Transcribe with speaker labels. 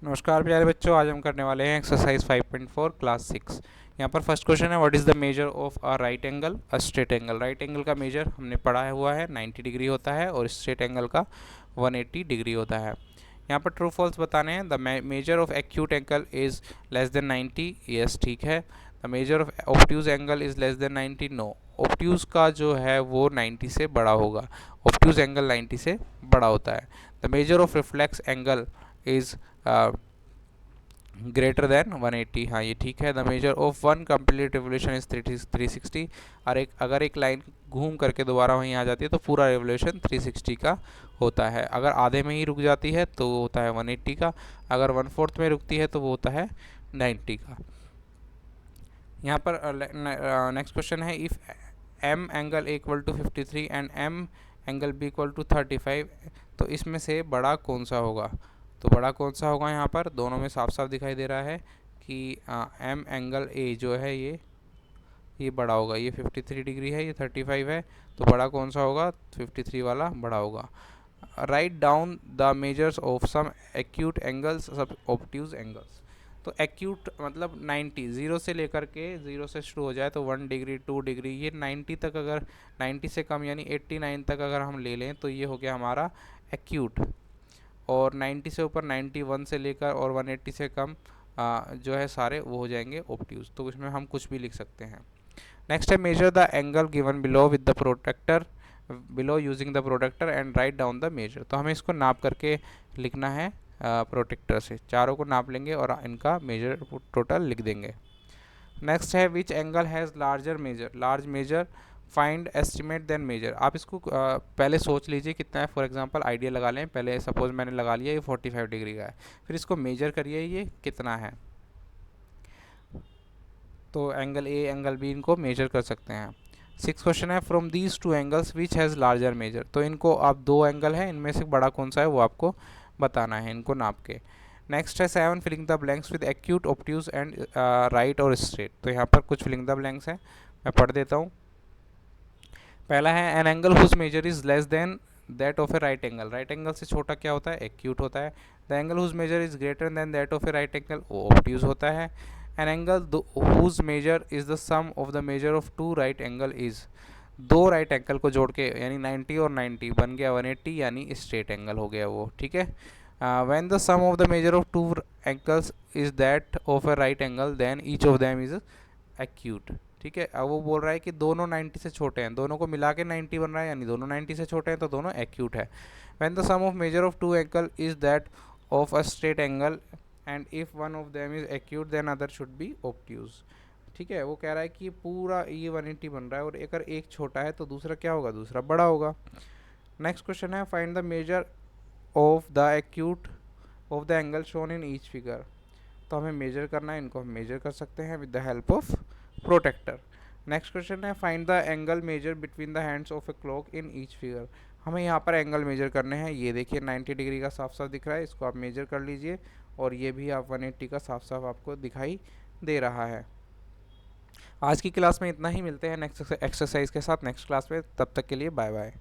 Speaker 1: नमस्कार प्यारे बच्चों, आज हम करने वाले हैं एक्सरसाइज 5.4 क्लास 6। यहाँ पर फर्स्ट क्वेश्चन है, what is the measure of a right angle a straight angle. Right angle का मेजर हमने पढ़ा हुआ है 90 डिग्री होता है और स्ट्रेट एंगल का 180 डिग्री होता है। यहाँ पर ट्रू फॉल्स बताने हैं। The measure of acute angle is less than 90, yes ठीक है। The measure of obtuse angle is less than 90, no. Obtuse का जो है वो 90 से बड़ा होगा। ऑब्ट्यूज एंगल 90 से बड़ा होता है। The measure of reflex angle is greater than 180, हाँ ये ठीक है। The measure of one complete revolution is 360, और अगर एक लाइन घूम करके दोबारा वहीं आ जाती है तो पूरा रिवोल्यूशन 360 का होता है। अगर आधे में ही रुक जाती है तो वो होता है 180 का, अगर 1/4 में रुकती है तो वो होता है 90 का। यहाँ पर नेक्स्ट क्वेश्चन है, if M angle equal to 53 and M angle B equal to 35, तो इसमें से बड़ा कौन सा होगा। तो बड़ा कौन सा होगा, यहाँ पर दोनों में साफ साफ दिखाई दे रहा है कि एम एंगल ए जो है ये बड़ा होगा। ये 53 डिग्री है, ये 35 है, तो बड़ा कौन सा होगा, 53 वाला बड़ा होगा। Write down the measures of some acute angles, सब ऑब्ट्यूज एंगल्स। तो एक्यूट मतलब 90, ज़ीरो से लेकर के ज़ीरो से शुरू हो जाए तो 1 डिग्री 2 डिग्री, ये 90 तक, अगर 90 से कम यानी 89 तक अगर हम ले लें तो ये हो गया हमारा एक्यूट। और 90 से ऊपर 91 से लेकर और 180 से कम जो है सारे वो हो जाएंगे ऑब्ट्यूज। तो इसमें हम कुछ भी लिख सकते हैं। नेक्स्ट है, measure the angle given below with the protractor below using the protractor and write down the measure. तो हमें इसको नाप करके लिखना है प्रोटेक्टर से, चारों को नाप लेंगे और इनका मेजर टोटल लिख देंगे। नेक्स्ट है, which angle has large measure find estimate then measure. आप इसको पहले सोच लीजिए कितना है। फॉर एग्जांपल आइडिया लगा लें, पहले सपोज मैंने लगा लिया ये 45 डिग्री का है, फिर इसको मेजर करिए ये कितना है। तो एंगल ए एंगल बी इनको मेजर कर सकते हैं। 6 क्वेश्चन है, from these two angles which has larger measure. तो इनको आप दो एंगल है, इनमें से बड़ा कौन सा है वो आपको बताना है इनको नाप के। नेक्स्ट है 7, filling the blanks with acute obtuse and right और स्ट्रेट। तो यहाँ पर कुछ फिलिंग द ब्लैंक्स हैं, मैं पढ़ देता हूँ। पहला है, an angle whose measure is less than that of a right angle. Right angle से छोटा क्या होता है, एक्यूट होता है। The angle whose measure is greater than that of a right angle, वो ऑब्ट्यूज होता है। An angle whose measure is the sum of the measure of two right angle is. दो राइट एंगल को जोड़ के यानी 90 और 90 बन गया 180, यानी स्ट्रेट एंगल हो गया वो, ठीक है। When the sum of the measure of two angles is that of a right angle then each of them is acute, ठीक है। अब वो बोल रहा है कि दोनों 90 से छोटे हैं, दोनों को मिला के 90 बन रहा है, यानी दोनों 90 से छोटे हैं तो दोनों एक्यूट है। When the sum of measure of two angle is that of a straight angle and if one of them is acute then other should be obtuse, ठीक है। वो कह रहा है कि पूरा ये 180 बन रहा है और अगर एक छोटा है तो दूसरा क्या होगा, दूसरा बड़ा होगा। नेक्स्ट क्वेश्चन है, find the measure of the acute of the angle shown in each figure. तो हमें मेजर करना है, इनको हम मेजर कर सकते हैं with the help of protractor. Next question है, find the angle measure between the hands of a clock in each figure. हमें यहाँ पर एंगल मेजर करने हैं। ये देखिए 90 डिग्री का साफ साफ दिख रहा है, इसको आप मेजर कर लीजिए, और ये भी आप 180 का साफ साफ आपको दिखाई दे रहा है। आज की क्लास में इतना ही, मिलते हैं नेक्स्ट एक्सरसाइज के साथ नेक्स्ट क्लास में, तब तक के लिए बाय बाय।